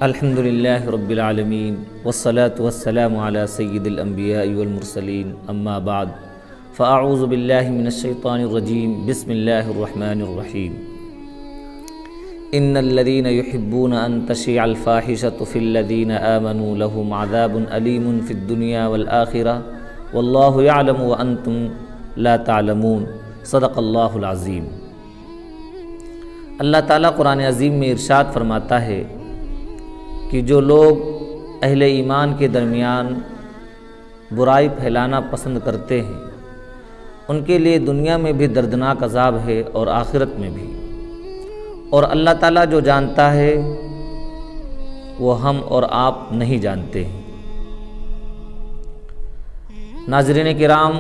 الحمدللہ رب العالمین والصلاة والسلام علی سید الانبیاء والمرسلین اما بعد فاعوذ باللہ من الشیطان الرجیم بسم اللہ الرحمن الرحیم ان الذین یحبون ان تشیع الفاحشة فی الذین آمنوا لهم عذاب علیم فی الدنیا والآخرہ واللہ یعلم وانتم لا تعلمون صدق اللہ العظیم۔ اللہ تعالیٰ قرآن عظیم میں ارشاد فرماتا ہے کہ جو لوگ اہل ایمان کے درمیان برائی پھیلانا پسند کرتے ہیں ان کے لیے دنیا میں بھی دردناک عذاب ہے اور آخرت میں بھی، اور اللہ تعالیٰ جو جانتا ہے وہ ہم اور آپ نہیں جانتے ہیں۔ ناظرین کرام،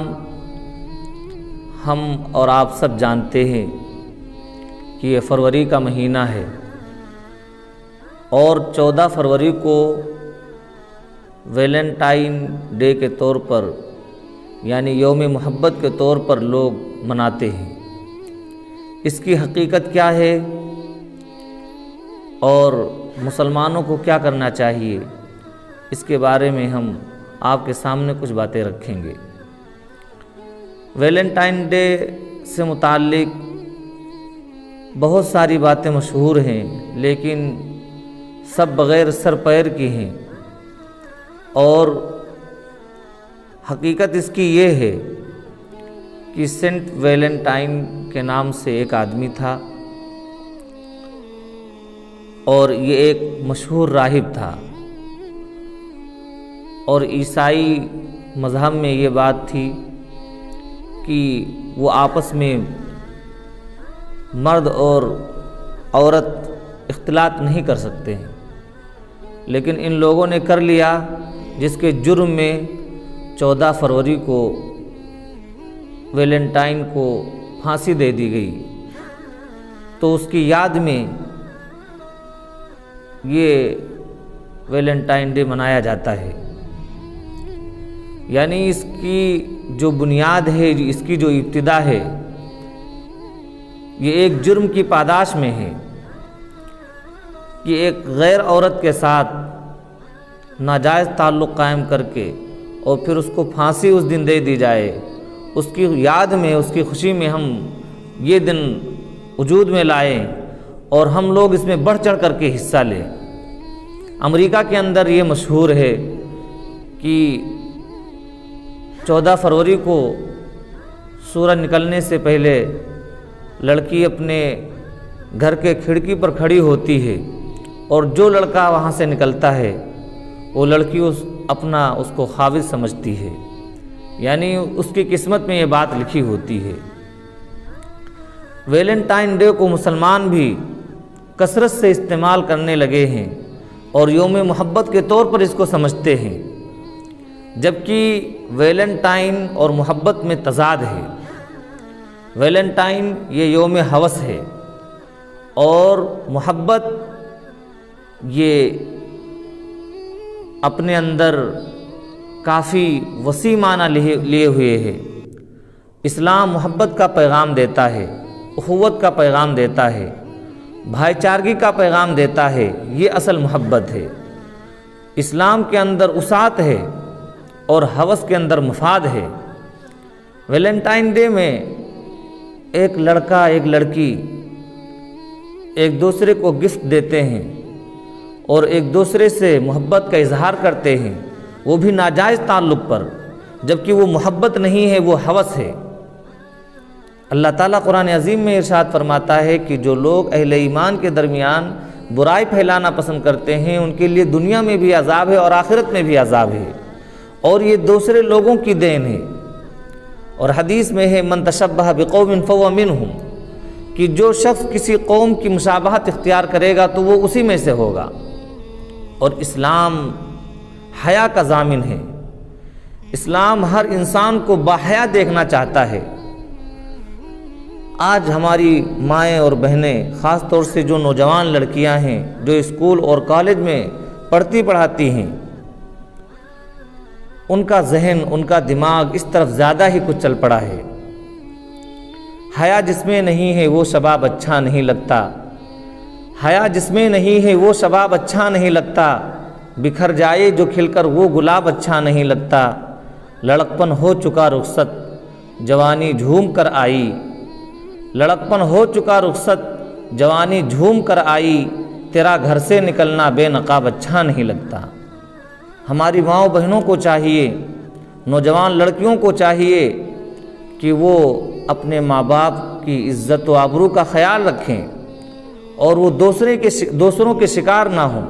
ہم اور آپ سب جانتے ہیں کہ یہ فروری کا مہینہ ہے اور 14 فروری کو ویلنٹائن ڈے کے طور پر یعنی یوم محبت کے طور پر لوگ مناتے ہیں۔ اس کی حقیقت کیا ہے اور مسلمانوں کو کیا کرنا چاہیے، اس کے بارے میں ہم آپ کے سامنے کچھ باتیں رکھیں گے۔ ویلنٹائن ڈے سے متعلق بہت ساری باتیں مشہور ہیں، لیکن سب بغیر سر پیر کی ہیں، اور حقیقت اس کی یہ ہے کہ سینٹ ویلنٹائن کے نام سے ایک آدمی تھا اور یہ ایک مشہور راہب تھا، اور عیسائی مذہب میں یہ بات تھی کہ وہ آپس میں مرد اور عورت اختلاط نہیں کر سکتے ہیں، لیکن ان لوگوں نے کر لیا، جس کے جرم میں 14 فروری کو ویلنٹائن کو پھانسی دے دی گئی۔ تو اس کی یاد میں یہ ویلنٹائن ڈے منایا جاتا ہے۔ یعنی اس کی جو بنیاد ہے، اس کی جو ابتدا ہے، یہ ایک جرم کی پاداش میں ہے کہ ایک غیر عورت کے ساتھ ناجائز تعلق قائم کر کے اور پھر اس کو پھانسی اس دن دے دی جائے۔ اس کی یاد میں، اس کی خوشی میں ہم یہ دن وجود میں لائیں اور ہم لوگ اس میں بڑھ چڑھ کر کے حصہ لیں۔ امریکہ کے اندر یہ مشہور ہے کہ 14 فروری کو سورج نکلنے سے پہلے لڑکی اپنے گھر کے کھڑکی پر کھڑی ہوتی ہے، اور جو لڑکا وہاں سے نکلتا ہے وہ لڑکی اس کو خابص سمجھتی ہے، یعنی اس کی قسمت میں یہ بات لکھی ہوتی ہے۔ ویلنٹائن ڈے کو مسلمان بھی کثرت سے استعمال کرنے لگے ہیں اور یوم محبت کے طور پر اس کو سمجھتے ہیں، جبکہ ویلنٹائن اور محبت میں تضاد ہے۔ ویلنٹائن یہ یوم ہوس ہے اور محبت یہ اپنے اندر کافی وسیع معنی لیے ہوئے ہے۔ اسلام محبت کا پیغام دیتا ہے، اخوت کا پیغام دیتا ہے، بھائی چارگی کا پیغام دیتا ہے، یہ اصل محبت ہے۔ اسلام کے اندر وسعت ہے اور ہوس کے اندر مفاد ہے۔ ویلنٹائن ڈے میں ایک لڑکا ایک لڑکی ایک دوسرے کو گفٹ دیتے ہیں اور ایک دوسرے سے محبت کا اظہار کرتے ہیں، وہ بھی ناجائز تعلق پر، جبکہ وہ محبت نہیں ہے، وہ ہوس ہے۔ اللہ تعالیٰ قرآن عظیم میں ارشاد فرماتا ہے کہ جو لوگ اہل ایمان کے درمیان برائی پھیلانا پسند کرتے ہیں ان کے لیے دنیا میں بھی عذاب ہے اور آخرت میں بھی عذاب ہے، اور یہ دوسرے لوگوں کی دین ہے۔ اور حدیث میں ہے من تشبہ بقوم فہو منہم، کہ جو شخص کسی قوم کی مشابہت اختیار کرے گا تو وہ اسی میں سے ہوگا۔ اور اسلام حیا کا ضامن ہے، اسلام ہر انسان کو باحیا دیکھنا چاہتا ہے۔ آج ہماری مائیں اور بہنیں، خاص طور سے جو نوجوان لڑکیاں ہیں جو اسکول اور کالج میں پڑھتی پڑھاتی ہیں، ان کا ذہن، ان کا دماغ اس طرف زیادہ ہی کچھ چل پڑا ہے حیا جس میں نہیں ہے وہ شباب اچھا نہیں لگتا، حیا جس میں نہیں ہے وہ شباب اچھا نہیں لگتا، بکھر جائے جو کھل کر وہ گلاب اچھا نہیں لگتا، لڑکپن ہو چکا رخصت جوانی جھوم کر آئی، لڑکپن ہو چکا رخصت جوانی جھوم کر آئی، تیرا گھر سے نکلنا بے نقاب اچھا نہیں لگتا۔ ہماری ماؤں بہنوں کو چاہیے، نوجوان لڑکیوں کو چاہیے کہ وہ اپنے ماں باپ کی عزت و آبرو کا خیال رکھیں اور وہ دوسروں کے شکار نہ ہوں۔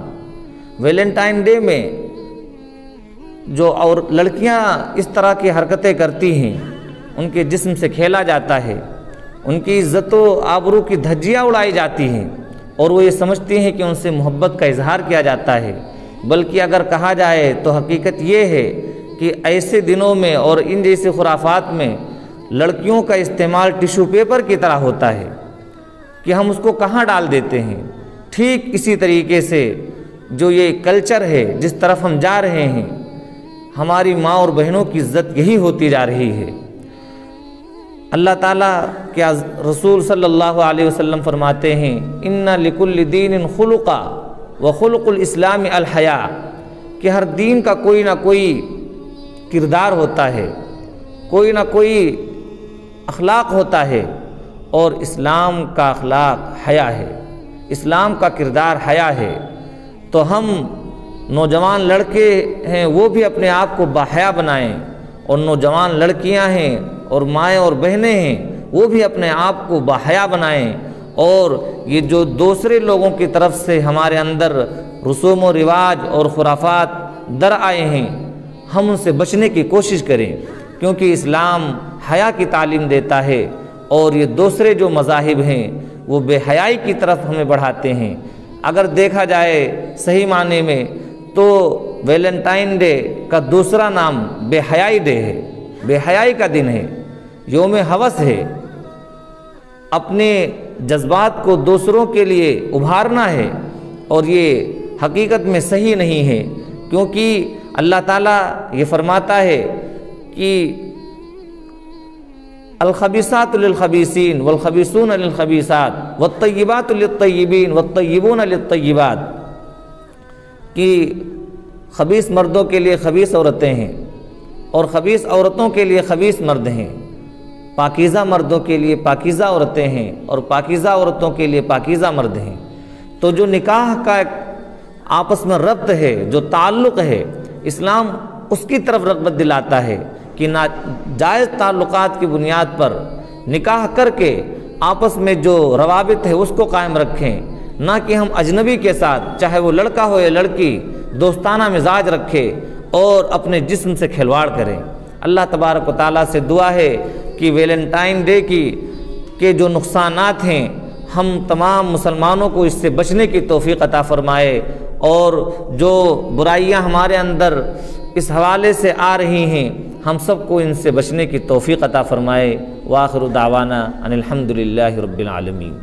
ویلنٹائن ڈے میں جو اور لڑکیاں اس طرح کی حرکتیں کرتی ہیں، ان کے جسم سے کھیلا جاتا ہے، ان کی عزت و آبرو کی دھجیاں اڑائی جاتی ہیں اور وہ یہ سمجھتی ہیں کہ ان سے محبت کا اظہار کیا جاتا ہے، بلکہ اگر کہا جائے تو حقیقت یہ ہے کہ ایسے دنوں میں اور ان جیسے خرافات میں لڑکیوں کا استعمال ٹیشو پیپر کی طرح ہوتا ہے کہ ہم اس کو کہاں ڈال دیتے ہیں۔ ٹھیک اسی طریقے سے جو یہ کلچر ہے جس طرف ہم جا رہے ہیں، ہماری ماں اور بہنوں کی عزت یہی ہوتی جا رہی ہے۔ اللہ تعالیٰ کے رسول صلی اللہ علیہ وسلم فرماتے ہیں ان لکل دین خلقا وخلق الاسلام الحیا، کہ ہر دین کا کوئی نہ کوئی کردار ہوتا ہے، کوئی نہ کوئی اخلاق ہوتا ہے، اور اسلام کا اخلاق حیا ہے، اسلام کا کردار حیا ہے۔ تو ہم نوجوان لڑکے ہیں وہ بھی اپنے آپ کو باحیا بنائیں، اور نوجوان لڑکیاں ہیں اور مائیں اور بہنیں ہیں وہ بھی اپنے آپ کو باحیا بنائیں، اور یہ جو دوسرے لوگوں کی طرف سے ہمارے اندر رسوم و رواج اور خرافات در آئے ہیں، ہم ان سے بچنے کی کوشش کریں، کیونکہ اسلام حیا کی تعلیم دیتا ہے، اور یہ دوسرے جو مذاہب ہیں وہ بے حیائی کی طرف ہمیں بڑھاتے ہیں۔ اگر دیکھا جائے صحیح معنی میں تو ویلنٹائن ڈے کا دوسرا نام بے حیائی ڈے ہے، بے حیائی کا دن ہے، یوم ہوس ہے، اپنے جذبات کو دوسروں کے لیے ابھارنا ہے، اور یہ حقیقت میں صحیح نہیں ہے، کیونکہ اللہ تعالیٰ یہ فرماتا ہے کہ الخبیثات للخبیثین والخبیثون للخبیثات والطیبات للطیبین والطیبون للطیبات، کہ خبیث مردوں کے لیے خبیث عورتیں ہیں اور خبیث عورتوں کے لیے خبیث مرد ہیں، پاکیزہ مردوں کے لیے پاکیزہ عورتیں ہیں اور پاکیزہ عورتوں کے لیے پاکیزہ مرد ہیں۔ تو جو نکاح کا ایک آپس میں ربط ہے، جو تعلق ہے، اسلام اس کی طرف رغبت دلاتا ہے کہ ناجائز تعلقات کی بنیاد پر نکاح کر کے آپس میں جو روابط ہے اس کو قائم رکھیں، نہ کہ ہم اجنبی کے ساتھ، چاہے وہ لڑکا ہو یا لڑکی، دوستانہ مزاج رکھے اور اپنے جسم سے کھلواڑ کریں۔ اللہ تبارک و تعالیٰ سے دعا ہے کہ ویلنٹائن ڈے کے جو نقصانات ہیں ہم تمام مسلمانوں کو اس سے بچنے کی توفیق عطا فرمائے، اور جو برائیاں ہمارے اندر اس حوالے سے آ رہی ہیں ہم سب کو ان سے بچنے کی توفیق عطا فرمائے۔ وآخر دعوانا ان الحمد للہ رب العالمین۔